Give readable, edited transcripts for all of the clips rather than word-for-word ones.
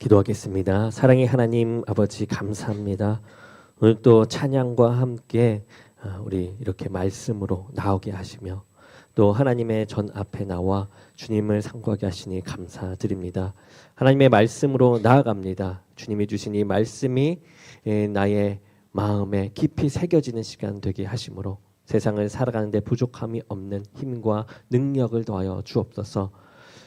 기도하겠습니다. 사랑의 하나님 아버지 감사합니다. 오늘 또 찬양과 함께 우리 이렇게 말씀으로 나오게 하시며 또 하나님의 전 앞에 나와 주님을 상고하게 하시니 감사드립니다. 하나님의 말씀으로 나아갑니다. 주님이 주신 이 말씀이 나의 마음에 깊이 새겨지는 시간 되게 하심으로 세상을 살아가는데 부족함이 없는 힘과 능력을 더하여 주옵소서.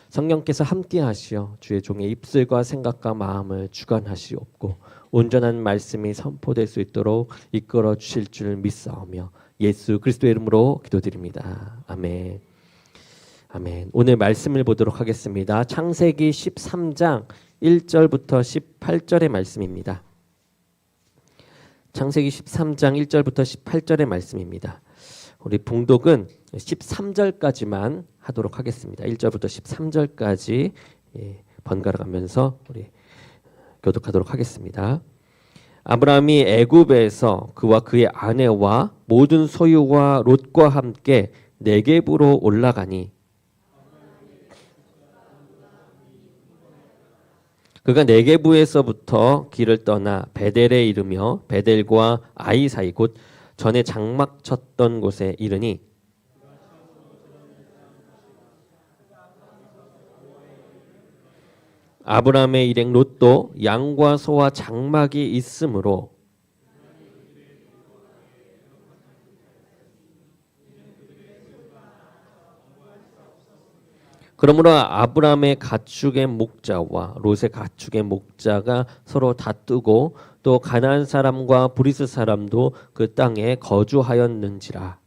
성령께서 함께 하시어 주의 종의 입술과 생각과 마음을 주관하시옵고 온전한 말씀이 선포될 수 있도록 이끌어 주실 줄 믿사오며 예수 그리스도의 이름으로 기도드립니다. 아멘. 아멘. 오늘 말씀을 보도록 하겠습니다. 창세기 13장 1절부터 18절의 말씀입니다. 창세기 13장 1절부터 18절의 말씀입니다. 우리 봉독은 13절까지만 하도록 하겠습니다. 1절부터 13절까지 번갈아 가면서 우리 교독하도록 하겠습니다. 아브라함이 애굽에서 그와 그의 아내와 모든 소유와 롯과 함께 네겝으로 올라가니 그가 네겝에서부터 길을 떠나 베델에 이르며 베델과 아이 사이 곧 전에 장막 쳤던 곳에 이르니 아브라함의 일행 롯도 양과 소와 장막이 있으므로 그러므로 아브라함의 가축의 목자와 롯의 가축의 목자가 서로 다투고 또 가나안 사람과 브리스 사람도 그 땅에 거주하였는지라.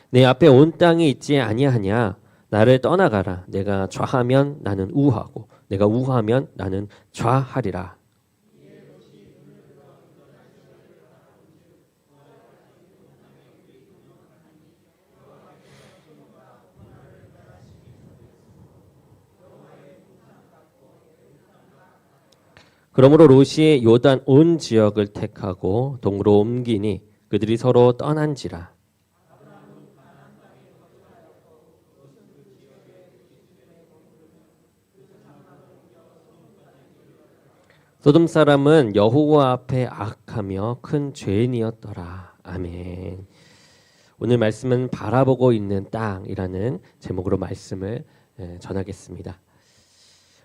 내 앞에 온 땅이 있지 아니하냐. 나를 떠나가라. 내가 좌하면 나는 우하고 내가 우하면 나는 좌하리라. 그러므로 롯이 요단 온 지역을 택하고 동으로 옮기니 그들이 서로 떠난지라. 소돔 사람은 여호와 앞에 악하며 큰 죄인이었더라. 아멘. 오늘 말씀은 바라보고 있는 땅이라는 제목으로 말씀을 전하겠습니다.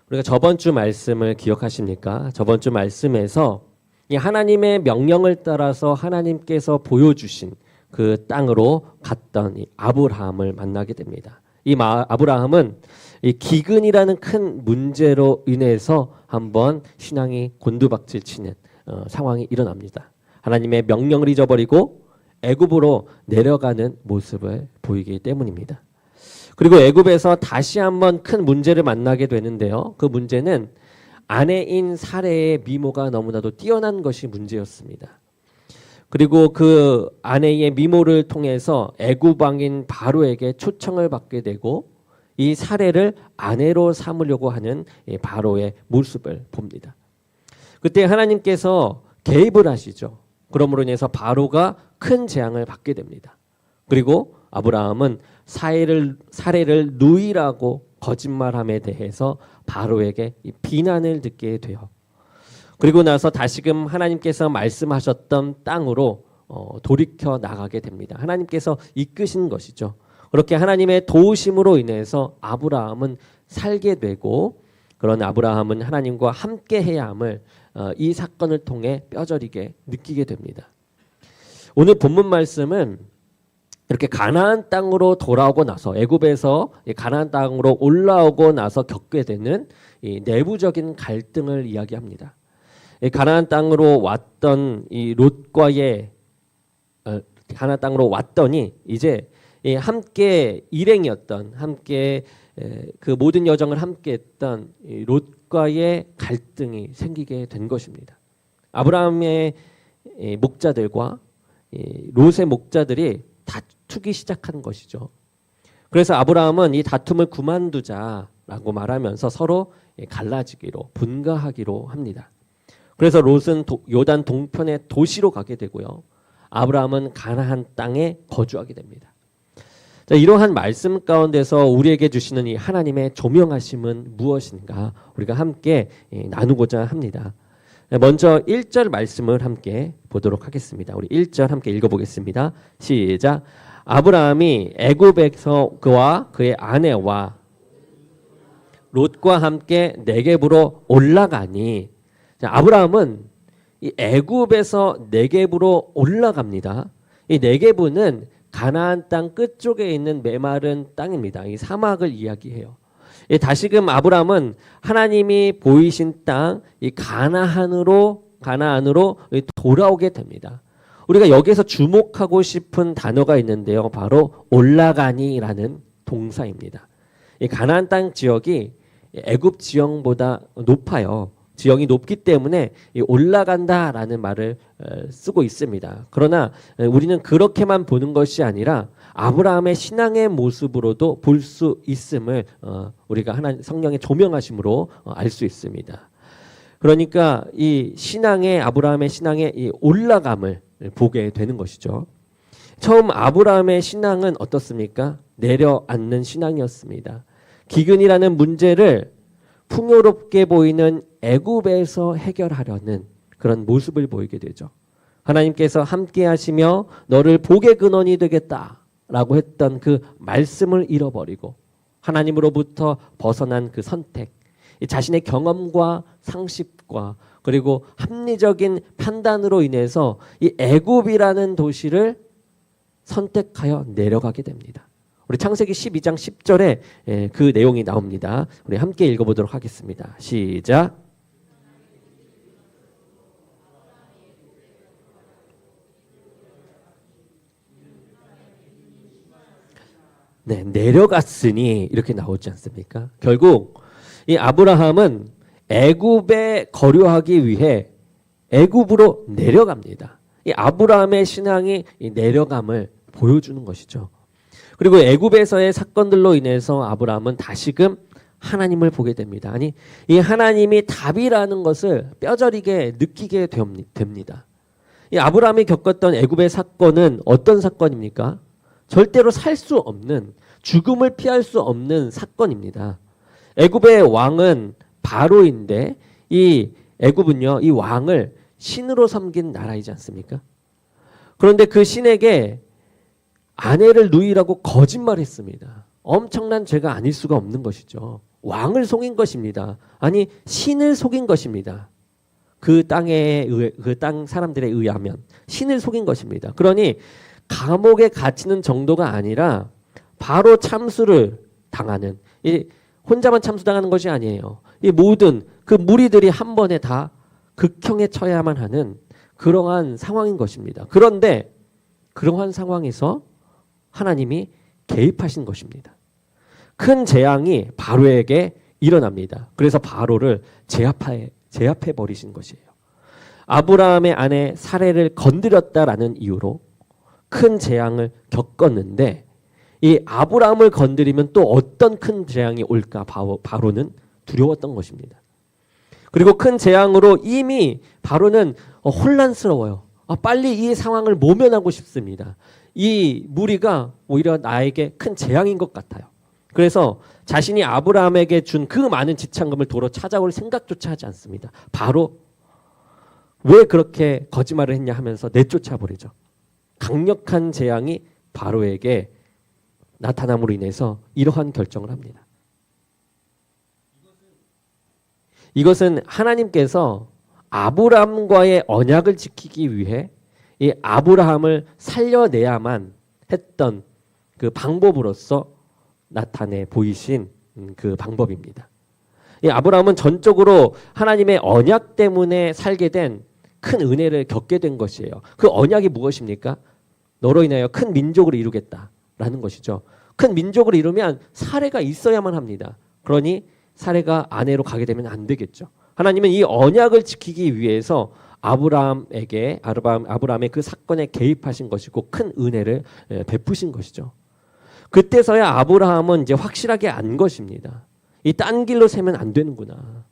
우리가 저번 주 말씀을 기억하십니까? 저번 주 말씀에서 이 하나님의 명령을 따라서 하나님께서 보여주신 그 땅으로 갔던 이 아브라함을 만나게 됩니다. 이 아브라함은 이 기근이라는 큰 문제로 인해서 한번 신앙이 곤두박질 치는 상황이 일어납니다. 하나님의 명령을 잊어버리고 애굽으로 내려가는 모습을 보이기 때문입니다. 그리고 애굽에서 다시 한번 큰 문제를 만나게 되는데요. 그 문제는 아내인 사레의 미모가 너무나도 뛰어난 것이 문제였습니다. 그리고 그 아내의 미모를 통해서 애굽 왕인 바로에게 초청을 받게 되고 이 사레를 아내로 삼으려고 하는 바로의 모습을 봅니다. 그때 하나님께서 개입을 하시죠. 그러므로 인해서 바로가 큰 재앙을 받게 됩니다. 그리고 아브라함은 사레를 누이라고 거짓말함에 대해서 바로에게 비난을 듣게 돼요. 그리고 나서 다시금 하나님께서 말씀하셨던 땅으로 돌이켜 나가게 됩니다. 하나님께서 이끄신 것이죠. 그렇게 하나님의 도우심으로 인해서 아브라함은 살게 되고 그런 아브라함은 하나님과 함께 해야 함을 이 사건을 통해 뼈저리게 느끼게 됩니다. 오늘 본문 말씀은 이렇게 가나안 땅으로 돌아오고 나서 애굽에서 가나안 땅으로 올라오고 나서 겪게 되는 이 내부적인 갈등을 이야기합니다. 가나안 땅으로 왔던 이 롯과의 가나안 땅으로 왔더니 이제 함께 일행이었던 함께 그 모든 여정을 함께했던 롯과의 갈등이 생기게 된 것입니다. 아브라함의 목자들과 롯의 목자들이 다투기 시작한 것이죠. 그래서 아브라함은 이 다툼을 그만두자라고 말하면서 서로 갈라지기로 분가하기로 합니다. 그래서 롯은 요단 동편의 도시로 가게 되고요. 아브라함은 가나안 땅에 거주하게 됩니다. 자, 이러한 말씀 가운데서 우리에게 주시는 이 하나님의 조명하심은 무엇인가 우리가 함께 나누고자 합니다. 먼저 1절 말씀을 함께 보도록 하겠습니다. 우리 1절 함께 읽어보겠습니다. 시작. 아브라함이 애굽에서 그와 그의 아내와 롯과 함께 네겝으로 올라가니, 자, 아브라함은 이 애굽에서 네겝으로 올라갑니다. 이 네겝은 가나안 땅 끝쪽에 있는 메마른 땅입니다. 이 사막을 이야기해요. 다시금 아브라함은 하나님이 보이신 땅 이 가나안으로 돌아오게 됩니다. 우리가 여기서 주목하고 싶은 단어가 있는데요. 바로 올라가니라는 동사입니다. 이 가나안 땅 지역이 애굽 지형보다 높아요. 지형이 높기 때문에 올라간다라는 말을 쓰고 있습니다. 그러나 우리는 그렇게만 보는 것이 아니라 아브라함의 신앙의 모습으로도 볼 수 있음을 우리가 하나님 성령의 조명하심으로 알 수 있습니다. 그러니까 이 아브라함의 신앙의 이 올라감을 보게 되는 것이죠. 처음 아브라함의 신앙은 어떻습니까? 내려앉는 신앙이었습니다. 기근이라는 문제를 풍요롭게 보이는 애굽에서 해결하려는 그런 모습을 보이게 되죠. 하나님께서 함께 하시며 너를 복의 근원이 되겠다라고 했던 그 말씀을 잃어버리고 하나님으로부터 벗어난 그 선택, 자신의 경험과 상식과 그리고 합리적인 판단으로 인해서 이 애굽이라는 도시를 선택하여 내려가게 됩니다. 우리 창세기 12장 10절에 그 내용이 나옵니다. 우리 함께 읽어보도록 하겠습니다. 시작. 네, 내려갔으니 이렇게 나오지 않습니까? 결국 이 아브라함은 애굽에 거류하기 위해 애굽으로 내려갑니다. 이 아브라함의 신앙이 이 내려감을 보여주는 것이죠. 그리고 애굽에서의 사건들로 인해서 아브라함은 다시금 하나님을 보게 됩니다. 아니, 이 하나님이 답이라는 것을 뼈저리게 느끼게 됩니다. 이 아브라함이 겪었던 애굽의 사건은 어떤 사건입니까? 절대로 살 수 없는, 죽음을 피할 수 없는 사건입니다. 애굽의 왕은 바로인데 이 애굽은요, 이 왕을 신으로 섬긴 나라이지 않습니까? 그런데 그 신에게 아내를 누이라고 거짓말했습니다. 엄청난 죄가 아닐 수가 없는 것이죠. 왕을 속인 것입니다. 아니, 신을 속인 것입니다. 그 땅 사람들에 의하면 신을 속인 것입니다. 그러니 감옥에 갇히는 정도가 아니라 바로 참수를 당하는, 이 혼자만 참수당하는 것이 아니에요. 이 모든 그 무리들이 한 번에 다 극형에 처해야만 하는 그러한 상황인 것입니다. 그런데 그러한 상황에서 하나님이 개입하신 것입니다. 큰 재앙이 바로에게 일어납니다. 그래서 바로를 제압해 버리신 것이에요. 아브라함의 아내 사레를 건드렸다라는 이유로 큰 재앙을 겪었는데 이 아브라함을 건드리면 또 어떤 큰 재앙이 올까 바로는 두려웠던 것입니다. 그리고 큰 재앙으로 이미 바로는 혼란스러워요. 빨리 이 상황을 모면하고 싶습니다. 이 무리가 오히려 나에게 큰 재앙인 것 같아요. 그래서 자신이 아브라함에게 준 그 많은 지참금을 도로 찾아올 생각조차 하지 않습니다. 바로 왜 그렇게 거짓말을 했냐 하면서 내쫓아 버리죠. 강력한 재앙이 바로에게 나타남으로 인해서 이러한 결정을 합니다. 이것은 하나님께서 아브라함과의 언약을 지키기 위해 이 아브라함을 살려내야만 했던 그 방법으로서 나타내 보이신 그 방법입니다. 이 아브라함은 전적으로 하나님의 언약 때문에 살게 된 큰 은혜를 겪게 된 것이에요. 그 언약이 무엇입니까? 너로 인하여 큰 민족을 이루겠다라는 것이죠. 큰 민족을 이루면 사레가 있어야만 합니다. 그러니 사레가 아내로 가게 되면 안 되겠죠. 하나님은 이 언약을 지키기 위해서 아브라함의 그 사건에 개입하신 것이고 큰 은혜를 베푸신 것이죠. 그때서야 아브라함은 이제 확실하게 안 것입니다. 이 딴 길로 세면 안 되는구나.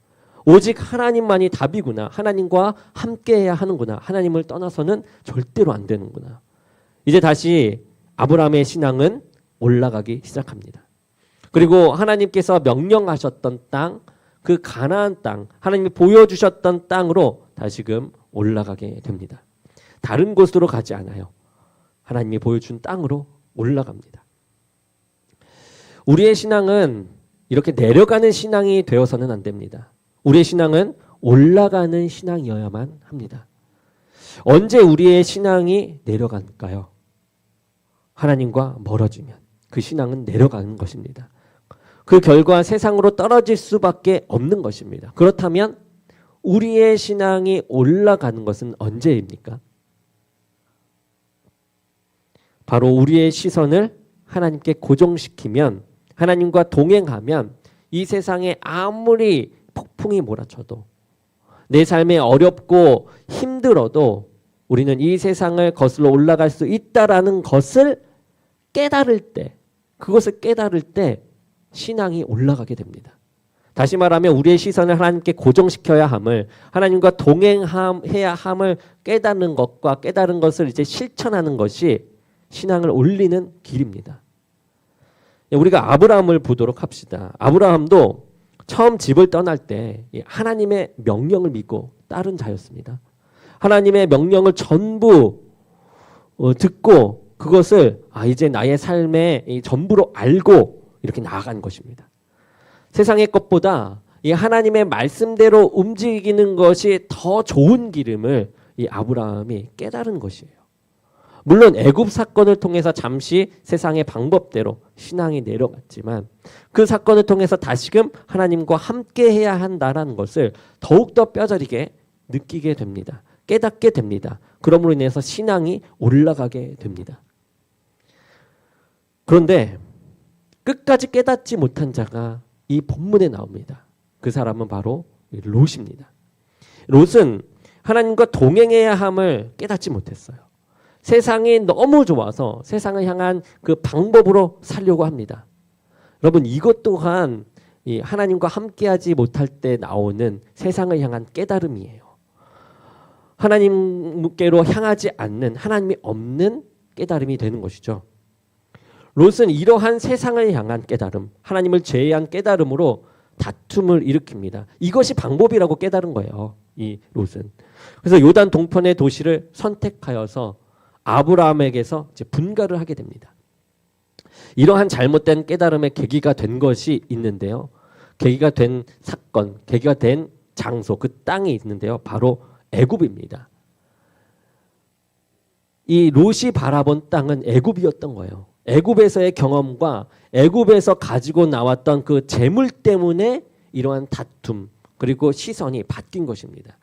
오직 하나님만이 답이구나. 하나님과 함께해야 하는구나. 하나님을 떠나서는 절대로 안 되는구나. 이제 다시 아브라함의 신앙은 올라가기 시작합니다. 그리고 하나님께서 명령하셨던 땅, 그 가나안 땅, 하나님이 보여주셨던 땅으로 다시금 올라가게 됩니다. 다른 곳으로 가지 않아요. 하나님이 보여준 땅으로 올라갑니다. 우리의 신앙은 이렇게 내려가는 신앙이 되어서는 안 됩니다. 우리의 신앙은 올라가는 신앙이어야만 합니다. 언제 우리의 신앙이 내려갈까요? 하나님과 멀어지면 그 신앙은 내려가는 것입니다. 그 결과 세상으로 떨어질 수밖에 없는 것입니다. 그렇다면 우리의 신앙이 올라가는 것은 언제입니까? 바로 우리의 시선을 하나님께 고정시키면, 하나님과 동행하면 이 세상에 아무리 폭풍이 몰아쳐도, 내 삶에 어렵고 힘들어도 우리는 이 세상을 거슬러 올라갈 수 있다라는 것을 깨달을 때, 그것을 깨달을 때 신앙이 올라가게 됩니다. 다시 말하면 우리의 시선을 하나님께 고정시켜야 함을, 하나님과 동행해야 함을 깨닫는 것과 깨달은 것을 이제 실천하는 것이 신앙을 올리는 길입니다. 우리가 아브라함을 보도록 합시다. 아브라함도 처음 집을 떠날 때 하나님의 명령을 믿고 따른 자였습니다. 하나님의 명령을 전부 듣고 그것을 이제 나의 삶의 전부로 알고 이렇게 나아간 것입니다. 세상의 것보다 이 하나님의 말씀대로 움직이는 것이 더 좋은 길임을 이 아브라함이 깨달은 것이에요. 물론 애굽 사건을 통해서 잠시 세상의 방법대로 신앙이 내려갔지만 그 사건을 통해서 다시금 하나님과 함께해야 한다는 것을 더욱더 뼈저리게 느끼게 됩니다. 깨닫게 됩니다. 그러므로 인해서 신앙이 올라가게 됩니다. 그런데 끝까지 깨닫지 못한 자가 이 본문에 나옵니다. 그 사람은 바로 롯입니다. 롯은 하나님과 동행해야 함을 깨닫지 못했어요. 세상이 너무 좋아서 세상을 향한 그 방법으로 살려고 합니다. 여러분, 이것 또한 이 하나님과 함께하지 못할 때 나오는 세상을 향한 깨달음이에요. 하나님께로 향하지 않는, 하나님이 없는 깨달음이 되는 것이죠. 롯은 이러한 세상을 향한 깨달음, 하나님을 제외한 깨달음으로 다툼을 일으킵니다. 이것이 방법이라고 깨달은 거예요, 이 롯은. 그래서 요단 동편의 도시를 선택하여서 아브라함에게서 이제 분가를 하게 됩니다. 이러한 잘못된 깨달음의 계기가 된 것이 있는데요. 계기가 된 사건, 계기가 된 장소, 그 땅이 있는데요. 바로 애굽입니다. 이 롯이 바라본 땅은 애굽이었던 거예요. 애굽에서의 경험과 애굽에서 가지고 나왔던 그 재물 때문에 이러한 다툼 그리고 시선이 바뀐 것입니다.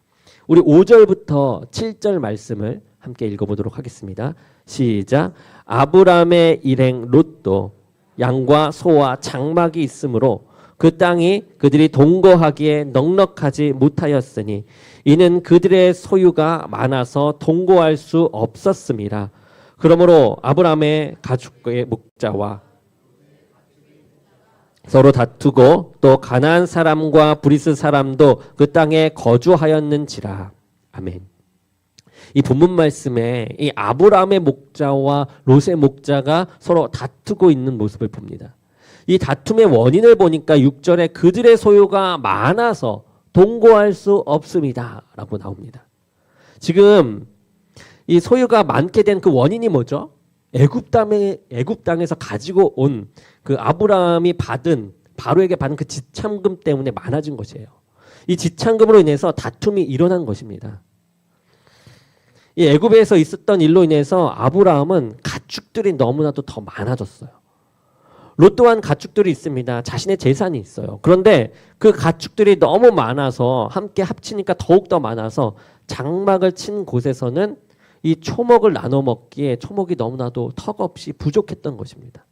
우리 5절부터 7절 말씀을 함께 읽어보도록 하겠습니다. 시작. 아브라함의 일행 롯도 양과 소와 장막이 있으므로 그 땅이 그들이 동거하기에 넉넉하지 못하였으니 이는 그들의 소유가 많아서 동거할 수 없었음이라. 그러므로 아브라함의 가축의 목자와 서로 다투고 또 가나안 사람과 브리스 사람도 그 땅에 거주하였는지라. 아멘. 이 본문 말씀에 이 아브라함의 목자와 롯의 목자가 서로 다투고 있는 모습을 봅니다. 이 다툼의 원인을 보니까 6절에 그들의 소유가 많아서 동거할 수 없습니다 라고 나옵니다. 지금 이 소유가 많게 된 그 원인이 뭐죠? 애굽 땅에서 가지고 온 그 아브라함이 받은, 바로에게 받은 그 지참금 때문에 많아진 것이에요. 이 지참금으로 인해서 다툼이 일어난 것입니다. 이 애굽에서 있었던 일로 인해서 아브라함은 가축들이 너무나도 더 많아졌어요. 롯 또한 가축들이 있습니다. 자신의 재산이 있어요. 그런데 그 가축들이 너무 많아서 함께 합치니까 더욱더 많아서 장막을 친 곳에서는 이 초목을 나눠 먹기에 초목이 너무나도 턱없이 부족했던 것입니다.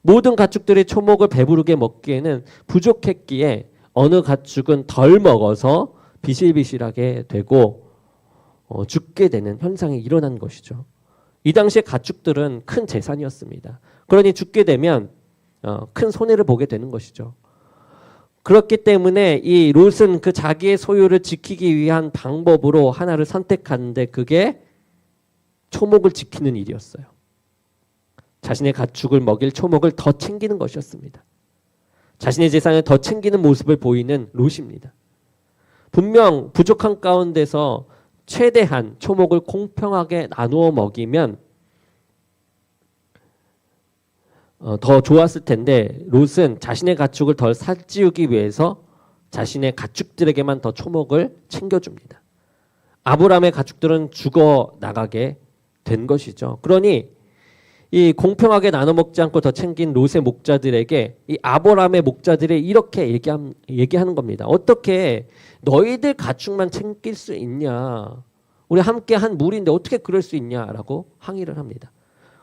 모든 가축들이 초목을 배부르게 먹기에는 부족했기에 어느 가축은 덜 먹어서 비실비실하게 되고 죽게 되는 현상이 일어난 것이죠. 이 당시에 가축들은 큰 재산이었습니다. 그러니 죽게 되면 큰 손해를 보게 되는 것이죠. 그렇기 때문에 이 롯은 그 자기의 소유를 지키기 위한 방법으로 하나를 선택하는데 그게 초목을 지키는 일이었어요. 자신의 가축을 먹일 초목을 더 챙기는 것이었습니다. 자신의 재산을 더 챙기는 모습을 보이는 롯입니다. 분명 부족한 가운데서 최대한 초목을 공평하게 나누어 먹이면 더 좋았을 텐데 롯은 자신의 가축을 덜 살찌우기 위해서 자신의 가축들에게만 더 초목을 챙겨줍니다. 아브라함의 가축들은 죽어 나가게 된 것이죠. 그러니 이 공평하게 나눠 먹지 않고 더 챙긴 롯의 목자들에게 이 아브라함의 목자들이 이렇게 얘기하는 겁니다. 어떻게 너희들 가축만 챙길 수 있냐? 우리 함께 한 무리인데 어떻게 그럴 수 있냐라고 항의를 합니다.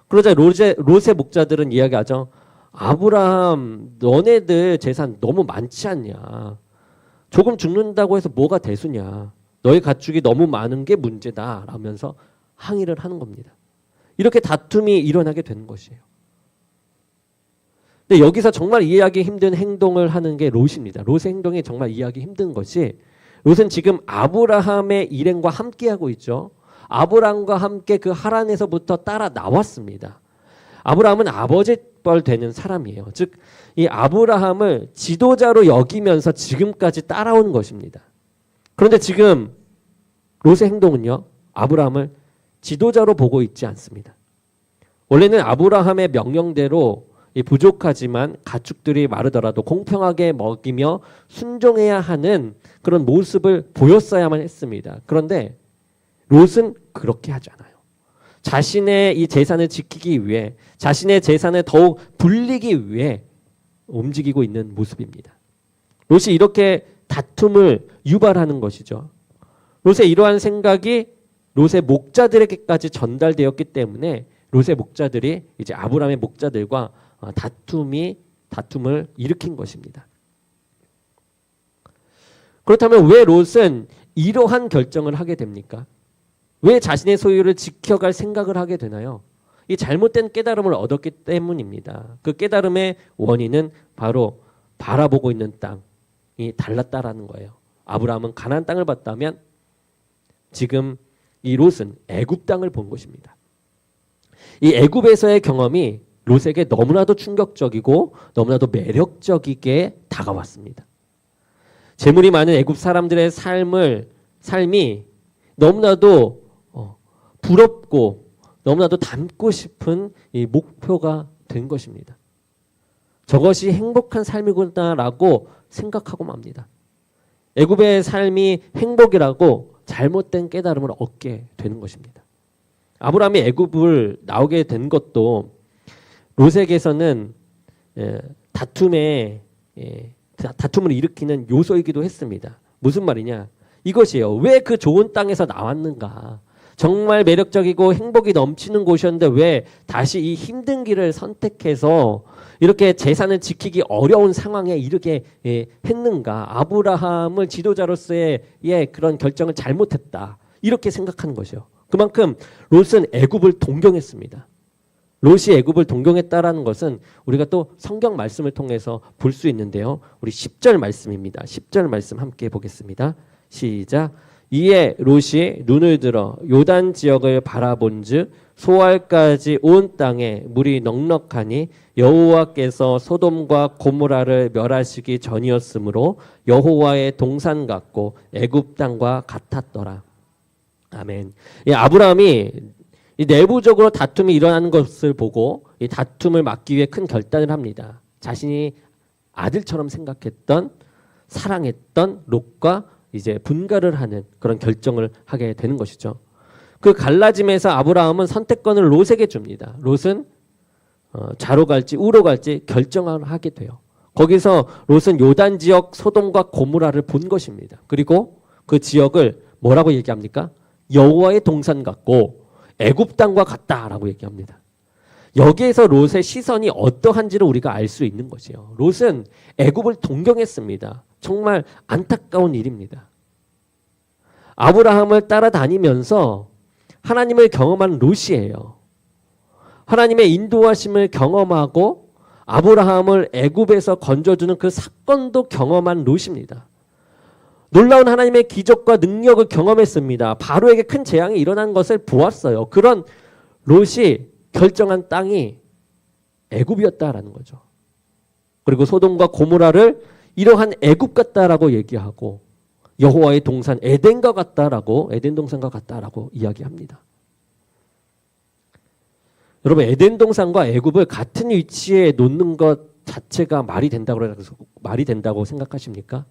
그러자 롯의 목자들은 이야기하죠. 아브라함 너네들 재산 너무 많지 않냐? 조금 죽는다고 해서 뭐가 대수냐? 너희 가축이 너무 많은 게 문제다 라면서 항의를 하는 겁니다. 이렇게 다툼이 일어나게 되는 것이에요. 근데 여기서 정말 이해하기 힘든 행동을 하는 게 롯입니다. 롯의 행동이 정말 이해하기 힘든 것이 롯은 지금 아브라함의 일행과 함께하고 있죠. 아브라함과 함께 그 하란에서부터 따라 나왔습니다. 아브라함은 아버지뻘 되는 사람이에요. 즉 이 아브라함을 지도자로 여기면서 지금까지 따라온 것입니다. 그런데 지금 롯의 행동은요. 아브라함을 지도자로 보고 있지 않습니다. 원래는 아브라함의 명령대로 부족하지만 가축들이 마르더라도 공평하게 먹이며 순종해야 하는 그런 모습을 보였어야만 했습니다. 그런데 롯은 그렇게 하지 않아요. 자신의 이 재산을 지키기 위해 자신의 재산을 더욱 불리기 위해 움직이고 있는 모습입니다. 롯이 이렇게 다툼을 유발하는 것이죠. 롯의 이러한 생각이 롯의 목자들에게까지 전달되었기 때문에 롯의 목자들이 이제 아브라함의 목자들과 다툼을 일으킨 것입니다. 그렇다면 왜 롯은 이러한 결정을 하게 됩니까? 왜 자신의 소유를 지켜갈 생각을 하게 되나요? 이 잘못된 깨달음을 얻었기 때문입니다. 그 깨달음의 원인은 바로 바라보고 있는 땅이 달랐다라는 거예요. 아브라함은 가나안 땅을 봤다면 지금 이 롯은 애굽 땅을 본 것입니다. 이 애굽에서의 경험이 롯에게 너무나도 충격적이고 너무나도 매력적이게 다가왔습니다. 재물이 많은 애굽 사람들의 삶이 너무나도 부럽고 너무나도 닮고 싶은 이 목표가 된 것입니다. 저것이 행복한 삶이구나라고 생각하고 맙니다. 애굽의 삶이 행복이라고 잘못된 깨달음을 얻게 되는 것입니다. 아브라함이 애굽을 나오게 된 것도 롯에게서는 다툼을 일으키는 요소이기도 했습니다. 무슨 말이냐? 이것이에요. 왜 그 좋은 땅에서 나왔는가? 정말 매력적이고 행복이 넘치는 곳이었는데 왜 다시 이 힘든 길을 선택해서 이렇게 재산을 지키기 어려운 상황에 이르게 했는가? 아브라함을 지도자로서의 그런 결정을 잘못했다. 이렇게 생각하는 것이요. 그만큼 롯은 애굽을 동경했습니다. 롯이 애굽을 동경했다라는 것은 우리가 또 성경 말씀을 통해서 볼 수 있는데요. 우리 10절 말씀입니다. 10절 말씀 함께 보겠습니다. 시작. 이에 롯이 눈을 들어 요단 지역을 바라본즉 소알까지 온 땅에 물이 넉넉하니 여호와께서 소돔과 고모라를 멸하시기 전이었으므로 여호와의 동산 같고 애굽 땅과 같았더라. 아멘. 이 아브라함이 이 내부적으로 다툼이 일어나는 것을 보고 이 다툼을 막기 위해 큰 결단을 합니다. 자신이 아들처럼 생각했던 사랑했던 롯과 이제 분가를 하는 그런 결정을 하게 되는 것이죠. 그 갈라짐에서 아브라함은 선택권을 롯에게 줍니다. 롯은 좌로 갈지 우로 갈지 결정을 하게 돼요. 거기서 롯은 요단 지역 소돔과 고모라를 본 것입니다. 그리고 그 지역을 뭐라고 얘기합니까? 여호와의 동산 같고 애굽 땅과 같다라고 얘기합니다. 여기에서 롯의 시선이 어떠한지를 우리가 알 수 있는 것이에요. 롯은 애굽을 동경했습니다. 정말 안타까운 일입니다. 아브라함을 따라다니면서 하나님을 경험한 롯이에요. 하나님의 인도하심을 경험하고 아브라함을 애굽에서 건져주는 그 사건도 경험한 롯입니다. 놀라운 하나님의 기적과 능력을 경험했습니다. 바로에게 큰 재앙이 일어난 것을 보았어요. 그런 롯이 결정한 땅이 애굽이었다라는 거죠. 그리고 소돔과 고모라를 이러한 애굽 같다라고 얘기하고 여호와의 동산 에덴과 같다라고 에덴 동산과 같다라고 이야기합니다. 여러분 에덴 동산과 애굽을 같은 위치에 놓는 것 자체가 말이 된다고 생각하십니까?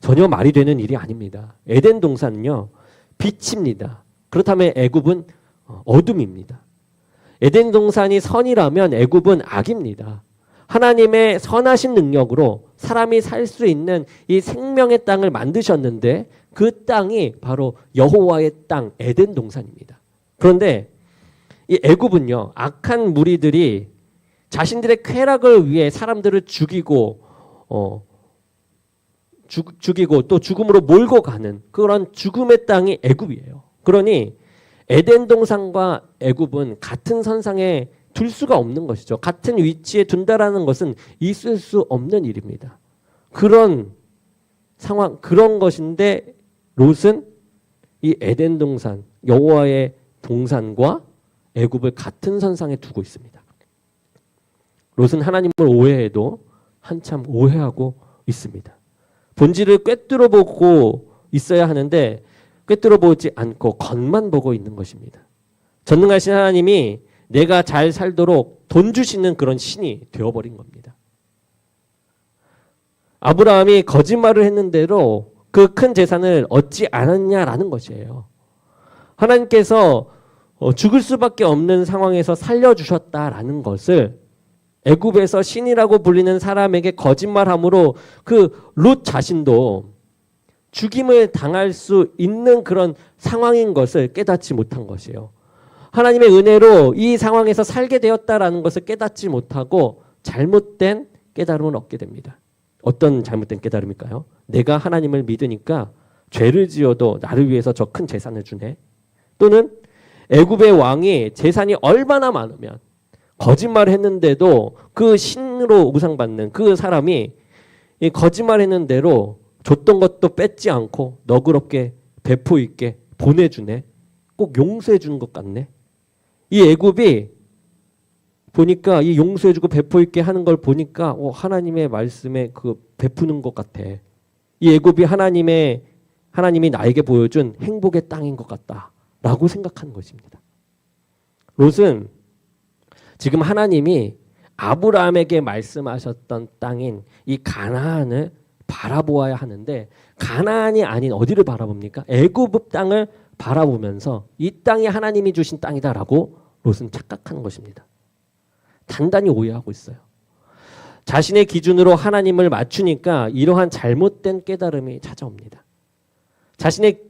전혀 말이 되는 일이 아닙니다. 에덴 동산은요 빛입니다. 그렇다면 애굽은 어둠입니다. 에덴 동산이 선이라면 애굽은 악입니다. 하나님의 선하신 능력으로 사람이 살 수 있는 이 생명의 땅을 만드셨는데 그 땅이 바로 여호와의 땅 에덴 동산입니다. 그런데 이 애굽은요 악한 무리들이 자신들의 쾌락을 위해 사람들을 죽이고 또 죽음으로 몰고 가는 그런 죽음의 땅이 애굽이에요. 그러니 에덴 동산과 애굽은 같은 선상에 둘 수가 없는 것이죠. 같은 위치에 둔다라는 것은 있을 수 없는 일입니다. 그런 상황, 그런 것인데 롯은 이 에덴 동산, 여호와의 동산과 애굽을 같은 선상에 두고 있습니다. 롯은 하나님을 오해해도 한참 오해하고 있습니다. 본질을 꿰뚫어 보고 있어야 하는데 꿰뚫어 보지 않고 겉만 보고 있는 것입니다. 전능하신 하나님이 내가 잘 살도록 돈 주시는 그런 신이 되어버린 겁니다. 아브라함이 거짓말을 했는데도 그 큰 재산을 얻지 않았냐라는 것이에요. 하나님께서 죽을 수밖에 없는 상황에서 살려주셨다라는 것을 애굽에서 신이라고 불리는 사람에게 거짓말함으로 그 롯 자신도 죽임을 당할 수 있는 그런 상황인 것을 깨닫지 못한 것이에요. 하나님의 은혜로 이 상황에서 살게 되었다라는 것을 깨닫지 못하고 잘못된 깨달음을 얻게 됩니다. 어떤 잘못된 깨달음일까요? 내가 하나님을 믿으니까 죄를 지어도 나를 위해서 저 큰 재산을 주네. 또는 애굽의 왕이 재산이 얼마나 많으면 거짓말을 했는데도 그 신으로 우상받는 그 사람이 이 거짓말했는 대로 줬던 것도 뺏지 않고 너그럽게 배포 있게 보내주네. 꼭 용서해 주는 것 같네. 이 애굽이 보니까 이 용서해주고 배포 있게 하는 걸 보니까 하나님의 말씀에 그 베푸는 것 같아. 이 애굽이 하나님이 나에게 보여준 행복의 땅인 것 같다라고 생각하는 것입니다. 롯은 지금 하나님이 아브라함에게 말씀하셨던 땅인 이 가나안을 바라보아야 하는데 가나안이 아닌 어디를 바라봅니까? 애굽 땅을 바라보면서 이 땅이 하나님이 주신 땅이다라고 롯은 착각하는 것입니다. 단단히 오해하고 있어요. 자신의 기준으로 하나님을 맞추니까 이러한 잘못된 깨달음이 찾아옵니다. 자신의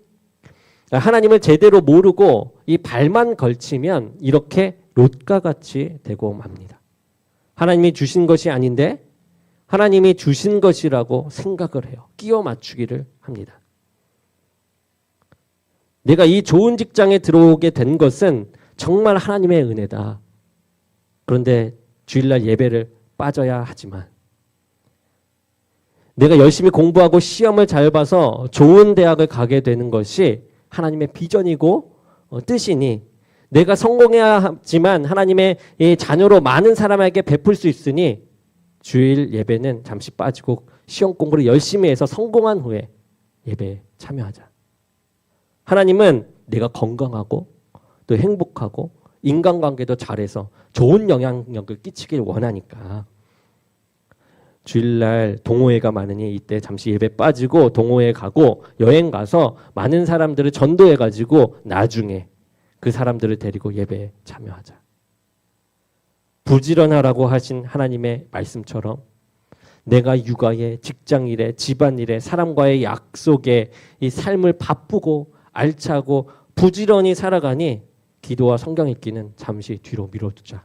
하나님을 제대로 모르고 이 발만 걸치면 이렇게 롯과 같이 되고 맙니다. 하나님이 주신 것이 아닌데 하나님이 주신 것이라고 생각을 해요. 끼워 맞추기를 합니다. 내가 이 좋은 직장에 들어오게 된 것은 정말 하나님의 은혜다. 그런데 주일날 예배를 빠져야 하지만 내가 열심히 공부하고 시험을 잘 봐서 좋은 대학을 가게 되는 것이 하나님의 비전이고 뜻이니 내가 성공해야 하지만 하나님의 이 자녀로 많은 사람에게 베풀 수 있으니 주일 예배는 잠시 빠지고 시험 공부를 열심히 해서 성공한 후에 예배에 참여하자. 하나님은 내가 건강하고 또 행복하고 인간관계도 잘해서 좋은 영향력을 끼치길 원하니까 주일날 동호회가 많으니 이때 잠시 예배 빠지고 동호회 가고 여행 가서 많은 사람들을 전도해가지고 나중에 그 사람들을 데리고 예배에 참여하자. 부지런하라고 하신 하나님의 말씀처럼 내가 육아에 직장일에 집안일에 사람과의 약속에 이 삶을 바쁘고 알차고 부지런히 살아가니 기도와 성경 읽기는 잠시 뒤로 미뤄두자.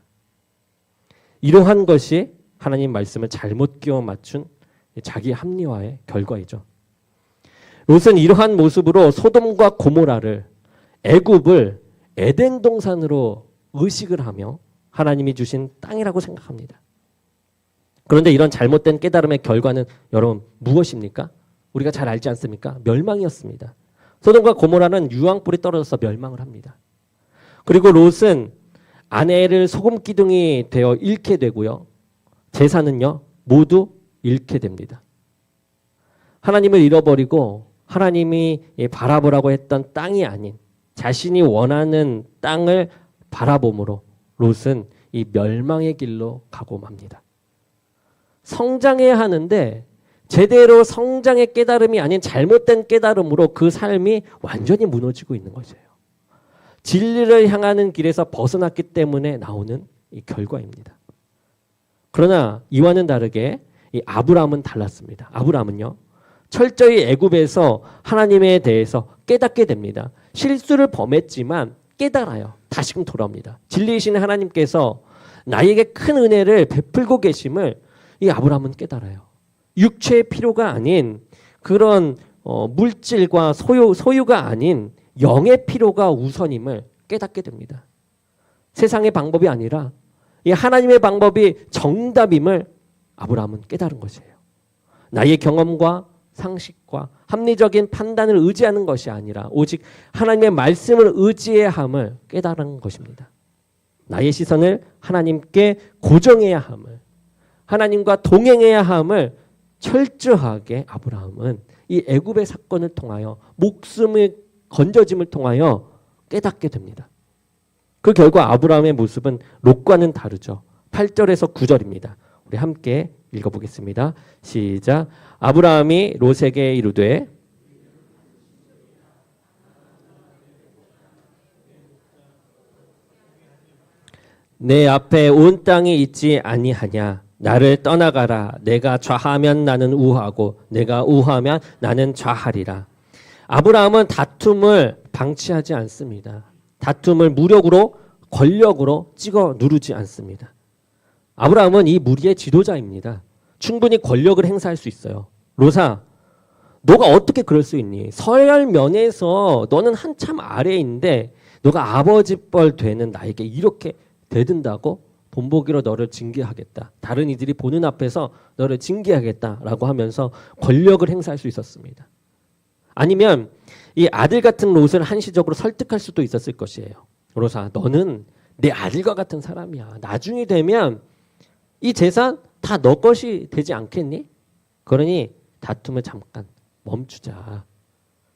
이러한 것이 하나님 말씀을 잘못 끼워 맞춘 자기 합리화의 결과이죠. 롯은 이러한 모습으로 소돔과 고모라를 애굽을 에덴 동산으로 의식을 하며 하나님이 주신 땅이라고 생각합니다. 그런데 이런 잘못된 깨달음의 결과는 여러분 무엇입니까? 우리가 잘 알지 않습니까? 멸망이었습니다. 소돔과 고모라는 유황불이 떨어져서 멸망을 합니다. 그리고 롯은 아내를 소금 기둥이 되어 잃게 되고요. 재산은요 모두 잃게 됩니다. 하나님을 잃어버리고 하나님이 바라보라고 했던 땅이 아닌 자신이 원하는 땅을 바라봄으로 롯은 이 멸망의 길로 가고 맙니다. 성장해야 하는데 제대로 성장의 깨달음이 아닌 잘못된 깨달음으로 그 삶이 완전히 무너지고 있는 것이에요. 진리를 향하는 길에서 벗어났기 때문에 나오는 이 결과입니다. 그러나 이와는 다르게 이 아브라함은 달랐습니다. 아브라함은요 철저히 애굽에서 하나님에 대해서 깨닫게 됩니다. 실수를 범했지만 깨달아요. 다시금 돌아옵니다. 진리이신 하나님께서 나에게 큰 은혜를 베풀고 계심을 이 아브라함은 깨달아요. 육체의 필요가 아닌 그런 물질과 소유가 아닌 영의 필요가 우선임을 깨닫게 됩니다. 세상의 방법이 아니라 이 하나님의 방법이 정답임을 아브라함은 깨달은 것이에요. 나의 경험과 상식과 합리적인 판단을 의지하는 것이 아니라 오직 하나님의 말씀을 의지해야 함을 깨달은 것입니다. 나의 시선을 하나님께 고정해야 함을, 하나님과 동행해야 함을 철저하게 아브라함은 이 애굽의 사건을 통하여 목숨의 건져짐을 통하여 깨닫게 됩니다. 그 결과 아브라함의 모습은 롯과는 다르죠. 8절에서 9절입니다. 우리 함께 읽어보겠습니다. 시작. 아브라함이 롯에게 이르되 내 앞에 온 땅이 있지 아니하냐. 나를 떠나가라. 내가 좌하면 나는 우하고 내가 우하면 나는 좌하리라. 아브라함은 다툼을 방치하지 않습니다. 다툼을 무력으로 권력으로 찍어 누르지 않습니다. 아브라함은 이 무리의 지도자입니다. 충분히 권력을 행사할 수 있어요. 롯아, 너가 어떻게 그럴 수 있니? 서열 면에서 너는 한참 아래인데 너가 아버지뻘 되는 나에게 이렇게 대든다고? 본보기로 너를 징계하겠다. 다른 이들이 보는 앞에서 너를 징계하겠다라고 하면서 권력을 행사할 수 있었습니다. 아니면 이 아들 같은 롯을 한시적으로 설득할 수도 있었을 것이에요. 롯아, 너는 내 아들과 같은 사람이야. 나중에 되면 이 재산 다 너 것이 되지 않겠니? 그러니 다툼을 잠깐 멈추자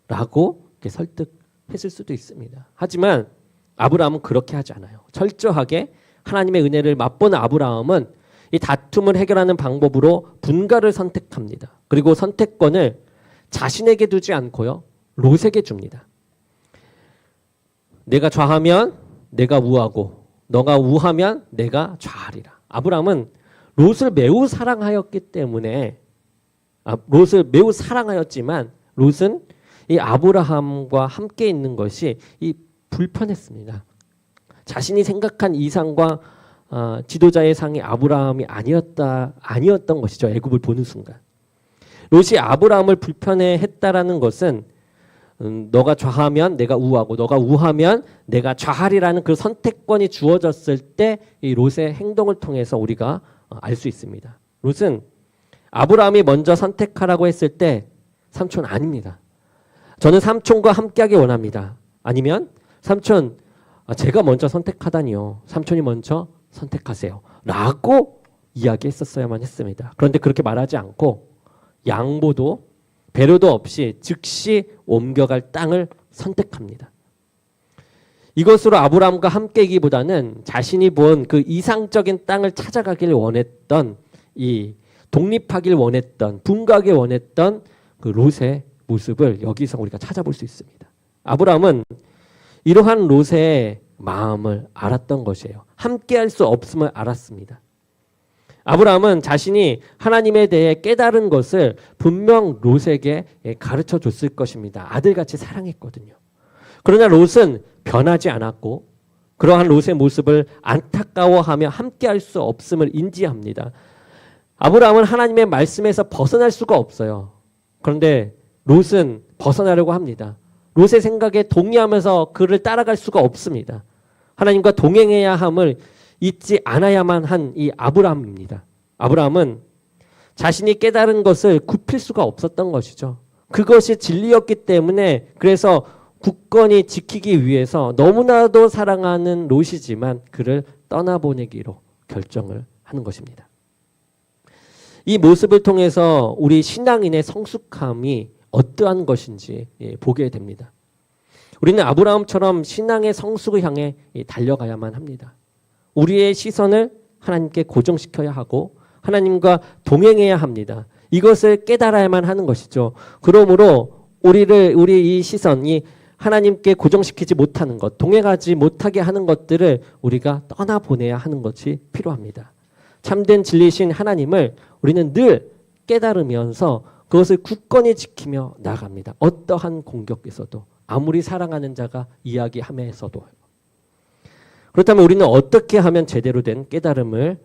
라고 이렇게 설득했을 수도 있습니다. 하지만 아브라함은 그렇게 하지 않아요. 철저하게 하나님의 은혜를 맛본 아브라함은 이 다툼을 해결하는 방법으로 분가를 선택합니다. 그리고 선택권을 자신에게 두지 않고요. 롯에게 줍니다. 내가 좌하면 내가 우하고 너가 우하면 내가 좌하리라. 아브라함은 롯을 매우 사랑하였기 때문에 롯을 매우 사랑하였지만 롯은 이 아브라함과 함께 있는 것이 이 불편했습니다. 자신이 생각한 이상과 지도자의 상이 아브라함이 아니었던 것이죠. 애굽을 보는 순간. 롯이 아브라함을 불편해했다라는 것은 너가 좌하면 내가 우하고 너가 우하면 내가 좌하리라는 그 선택권이 주어졌을 때 이 롯의 행동을 통해서 우리가 알 수 있습니다. 롯은 아브라함이 먼저 선택하라고 했을 때 삼촌 아닙니다. 저는 삼촌과 함께하기 원합니다. 아니면 삼촌 제가 먼저 선택하다니요. 삼촌이 먼저 선택하세요. 라고 이야기했었어야만 했습니다. 그런데 그렇게 말하지 않고 양보도 배려도 없이 즉시 옮겨갈 땅을 선택합니다. 이것으로 아브라함과 함께이기보다는 자신이 본 그 이상적인 땅을 찾아가길 원했던 이 독립하길 원했던 분가하길 원했던 그 롯의 모습을 여기서 우리가 찾아볼 수 있습니다. 아브라함은 이러한 롯의 마음을 알았던 것이에요. 함께할 수 없음을 알았습니다. 아브라함은 자신이 하나님에 대해 깨달은 것을 분명 롯에게 가르쳐 줬을 것입니다. 아들같이 사랑했거든요. 그러나 롯은 변하지 않았고 그러한 롯의 모습을 안타까워하며 함께할 수 없음을 인지합니다. 아브라함은 하나님의 말씀에서 벗어날 수가 없어요. 그런데 롯은 벗어나려고 합니다. 롯의 생각에 동의하면서 그를 따라갈 수가 없습니다. 하나님과 동행해야 함을 잊지 않아야만 한 이 아브라함입니다. 아브라함은 자신이 깨달은 것을 굽힐 수가 없었던 것이죠. 그것이 진리였기 때문에 그래서 굳건히 지키기 위해서 너무나도 사랑하는 롯이지만 그를 떠나보내기로 결정을 하는 것입니다. 이 모습을 통해서 우리 신앙인의 성숙함이 어떠한 것인지 보게 됩니다. 우리는 아브라함처럼 신앙의 성숙을 향해 달려가야만 합니다. 우리의 시선을 하나님께 고정시켜야 하고 하나님과 동행해야 합니다. 이것을 깨달아야만 하는 것이죠. 그러므로 우리 이 시선이 하나님께 고정시키지 못하는 것, 동행하지 못하게 하는 것들을 우리가 떠나보내야 하는 것이 필요합니다. 참된 진리신 하나님을 우리는 늘 깨달으면서 그것을 굳건히 지키며 나아갑니다. 어떠한 공격에서도, 아무리 사랑하는 자가 이야기하면서도. 그렇다면 우리는 어떻게 하면 제대로 된 깨달음을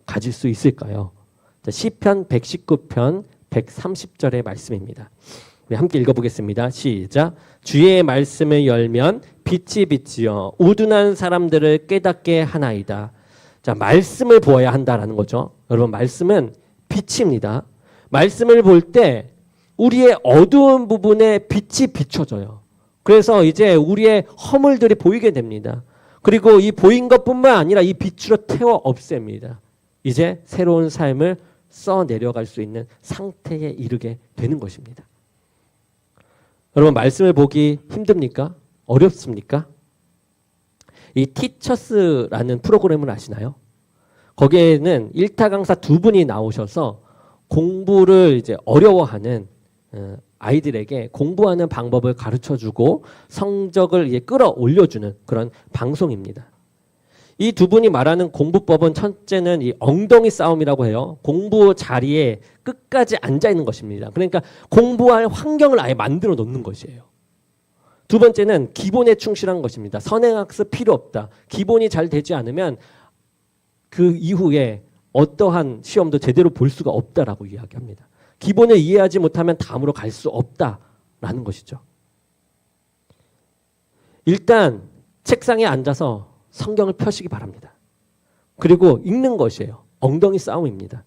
가질 수 있을까요? 시편 119편 130절의 말씀입니다. 우리 함께 읽어보겠습니다. 시작. 주의 말씀을 열면 빛이 비치어 우둔한 사람들을 깨닫게 하나이다. 자, 말씀을 보아야 한다라는 거죠. 여러분, 말씀은 빛입니다. 말씀을 볼 때 우리의 어두운 부분에 빛이 비춰져요. 그래서 이제 우리의 허물들이 보이게 됩니다. 그리고 이 보인 것뿐만 아니라 이 빛으로 태워 없앱니다. 이제 새로운 삶을 써 내려갈 수 있는 상태에 이르게 되는 것입니다. 여러분, 말씀을 보기 힘듭니까? 어렵습니까? 이 티처스라는 프로그램을 아시나요? 거기에는 일타 강사 두 분이 나오셔서 공부를 이제 어려워하는 아이들에게 공부하는 방법을 가르쳐주고 성적을 이제 끌어올려주는 그런 방송입니다. 이 두 분이 말하는 공부법은 첫째는 이 엉덩이 싸움이라고 해요. 공부 자리에 끝까지 앉아 있는 것입니다. 그러니까 공부할 환경을 아예 만들어 놓는 것이에요. 두 번째는 기본에 충실한 것입니다. 선행학습 필요 없다. 기본이 잘 되지 않으면 그 이후에 어떠한 시험도 제대로 볼 수가 없다라고 이야기합니다. 기본을 이해하지 못하면 다음으로 갈 수 없다라는 것이죠. 일단 책상에 앉아서 성경을 펴시기 바랍니다. 그리고 읽는 것이에요. 엉덩이 싸움입니다.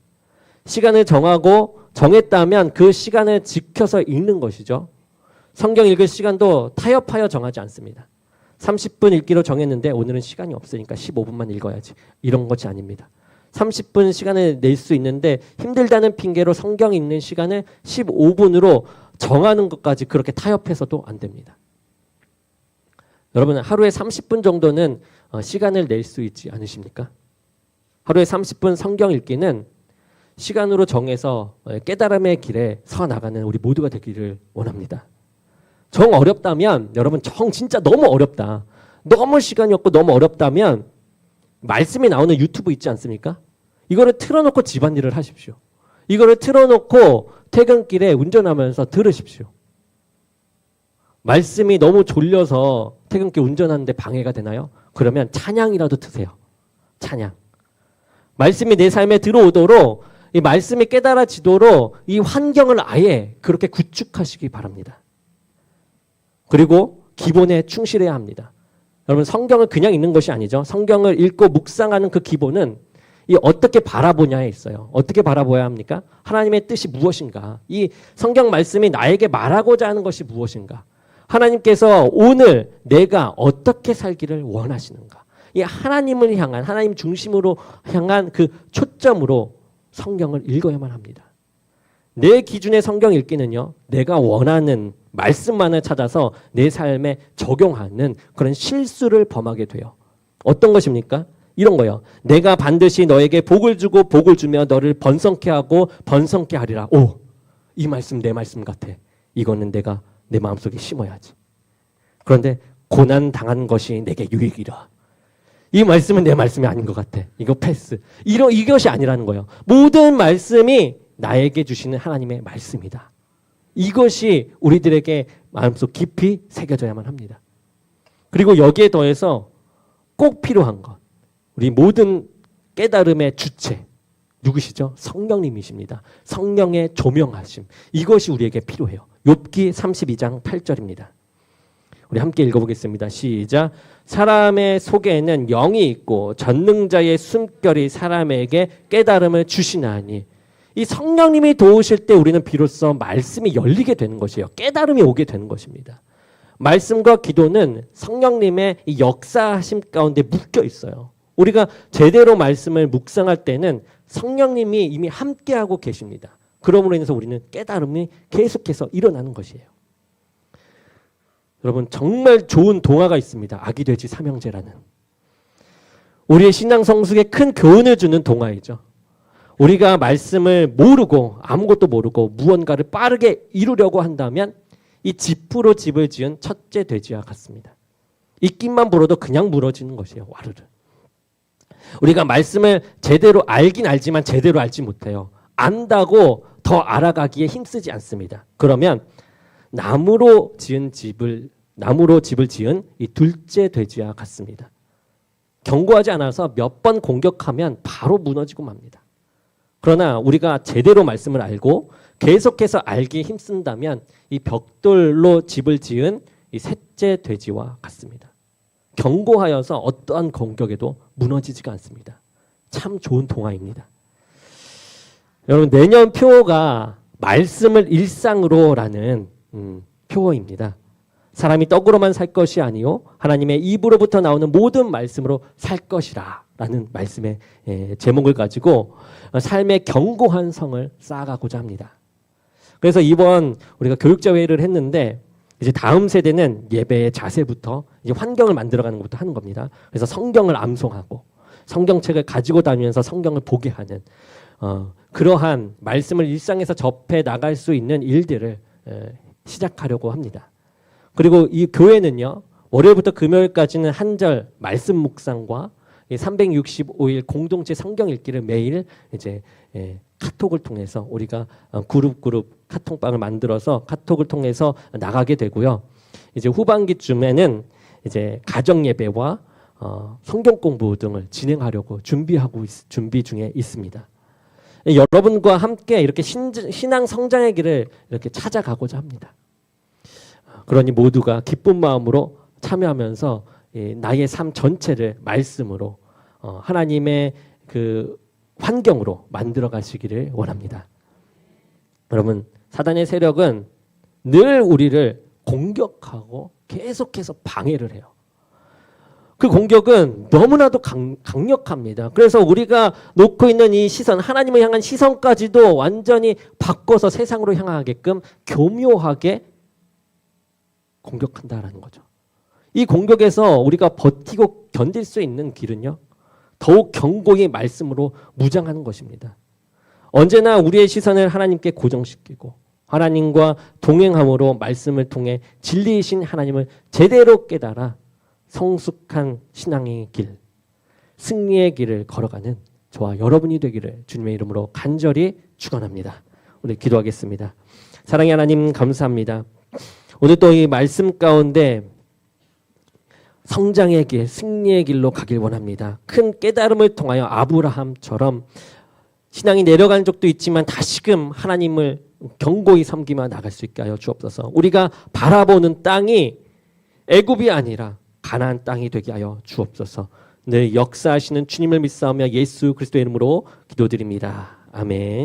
시간을 정하고 정했다면 그 시간을 지켜서 읽는 것이죠. 성경 읽을 시간도 타협하여 정하지 않습니다. 30분 읽기로 정했는데 오늘은 시간이 없으니까 15분만 읽어야지. 이런 것이 아닙니다. 30분 시간을 낼 수 있는데 힘들다는 핑계로 성경 읽는 시간을 15분으로 정하는 것까지 그렇게 타협해서도 안 됩니다. 여러분, 하루에 30분 정도는 시간을 낼 수 있지 않으십니까? 하루에 30분 성경 읽기는 시간으로 정해서 깨달음의 길에 서 나가는 우리 모두가 되기를 원합니다. 정 어렵다면, 여러분, 정 진짜 너무 어렵다. 너무 시간이 없고 너무 어렵다면 말씀이 나오는 유튜브 있지 않습니까? 이거를 틀어놓고 집안일을 하십시오. 이거를 틀어놓고 퇴근길에 운전하면서 들으십시오. 말씀이 너무 졸려서 퇴근길 운전하는데 방해가 되나요? 그러면 찬양이라도 트세요. 찬양. 말씀이 내 삶에 들어오도록, 이 말씀이 깨달아지도록 이 환경을 아예 그렇게 구축하시기 바랍니다. 그리고 기본에 충실해야 합니다. 여러분, 성경을 그냥 읽는 것이 아니죠. 성경을 읽고 묵상하는 그 기본은 이 어떻게 바라보냐에 있어요. 어떻게 바라봐야 합니까? 하나님의 뜻이 무엇인가? 이 성경 말씀이 나에게 말하고자 하는 것이 무엇인가? 하나님께서 오늘 내가 어떻게 살기를 원하시는가? 이 하나님을 향한, 하나님 중심으로 향한 그 초점으로 성경을 읽어야만 합니다. 내 기준의 성경 읽기는요, 내가 원하는 말씀만을 찾아서 내 삶에 적용하는 그런 실수를 범하게 돼요. 어떤 것입니까? 이런 거요. 내가 반드시 너에게 복을 주고 복을 주며 너를 번성케 하고 번성케 하리라. 오, 이 말씀 내 말씀 같아. 이거는 내가 내 마음속에 심어야지. 그런데 고난 당한 것이 내게 유익이라. 이 말씀은 내 말씀이 아닌 것 같아. 이거 패스. 이것이 아니라는 거예요. 모든 말씀이 나에게 주시는 하나님의 말씀이다. 이것이 우리들에게 마음속 깊이 새겨져야만 합니다. 그리고 여기에 더해서 꼭 필요한 것. 우리 모든 깨달음의 주체. 누구시죠? 성령님이십니다. 성령의 조명하심. 이것이 우리에게 필요해요. 욥기 32장 8절입니다. 우리 함께 읽어보겠습니다. 시작. 사람의 속에는 영이 있고 전능자의 숨결이 사람에게 깨달음을 주시나니 이 성령님이 도우실 때 우리는 비로소 말씀이 열리게 되는 것이에요. 깨달음이 오게 되는 것입니다. 말씀과 기도는 성령님의 이 역사하심 가운데 묶여 있어요. 우리가 제대로 말씀을 묵상할 때는 성령님이 이미 함께하고 계십니다. 그러므로 인해서 우리는 깨달음이 계속해서 일어나는 것이에요. 여러분 정말 좋은 동화가 있습니다. 아기 돼지 삼형제라는. 우리의 신앙 성숙에 큰 교훈을 주는 동화이죠. 우리가 말씀을 모르고 아무것도 모르고 무언가를 빠르게 이루려고 한다면 이 지푸로 집을 지은 첫째 돼지와 같습니다. 입김만 불어도 그냥 무너지는 것이에요. 와르르. 우리가 말씀을 제대로 알긴 알지만 제대로 알지 못해요. 안다고 더 알아가기에 힘쓰지 않습니다. 그러면 나무로 집을 지은 이 둘째 돼지와 같습니다. 경고하지 않아서 몇 번 공격하면 바로 무너지고 맙니다. 그러나 우리가 제대로 말씀을 알고 계속해서 알기에 힘쓴다면 이 벽돌로 집을 지은 이 셋째 돼지와 같습니다. 경고하여서 어떠한 공격에도 무너지지가 않습니다. 참 좋은 동화입니다. 여러분 내년 표어가 말씀을 일상으로라는 표어입니다. 사람이 떡으로만 살 것이 아니요 하나님의 입으로부터 나오는 모든 말씀으로 살 것이라 라는 말씀의 제목을 가지고 삶의 견고한 성을 쌓아가고자 합니다. 그래서 이번 우리가 교육자회의를 했는데 이제 다음 세대는 예배의 자세부터 이제 환경을 만들어가는 것부터 하는 겁니다. 그래서 성경을 암송하고 성경책을 가지고 다니면서 성경을 보게 하는 그러한 말씀을 일상에서 접해 나갈 수 있는 일들을 시작하려고 합니다. 그리고 이 교회는요 월요일부터 금요일까지는 한절 말씀 묵상과 365일 공동체 성경 읽기를 매일 이제 카톡을 통해서 우리가 그룹 카톡방을 만들어서 카톡을 통해서 나가게 되고요. 이제 후반기쯤에는 이제 가정 예배와 성경 공부 등을 진행하려고 준비 중에 있습니다. 여러분과 함께 이렇게 신앙 성장의 길을 이렇게 찾아가고자 합니다. 그러니 모두가 기쁜 마음으로 참여하면서 나의 삶 전체를 말씀으로 하나님의 그 환경으로 만들어 가시기를 원합니다. 여러분 사단의 세력은 늘 우리를 공격하고 계속해서 방해를 해요. 그 공격은 너무나도 강력합니다. 그래서 우리가 놓고 있는 이 시선, 하나님을 향한 시선까지도 완전히 바꿔서 세상으로 향하게끔 교묘하게 공격한다라는 거죠. 이 공격에서 우리가 버티고 견딜 수 있는 길은요. 더욱 견고히 말씀으로 무장하는 것입니다. 언제나 우리의 시선을 하나님께 고정시키고 하나님과 동행함으로 말씀을 통해 진리이신 하나님을 제대로 깨달아 성숙한 신앙의 길, 승리의 길을 걸어가는 저와 여러분이 되기를 주님의 이름으로 간절히 축원합니다. 우리 기도하겠습니다. 사랑의 하나님 감사합니다. 오늘 또 이 말씀 가운데 성장의 길, 승리의 길로 가길 원합니다. 큰 깨달음을 통하여 아브라함처럼 신앙이 내려간 적도 있지만 다시금 하나님을 견고히 섬기며 나갈 수 있게 하여 주옵소서. 우리가 바라보는 땅이 애굽이 아니라 가나안 땅이 되게 하여 주옵소서. 늘 역사하시는 주님을 믿사오며 예수 그리스도의 이름으로 기도드립니다. 아멘.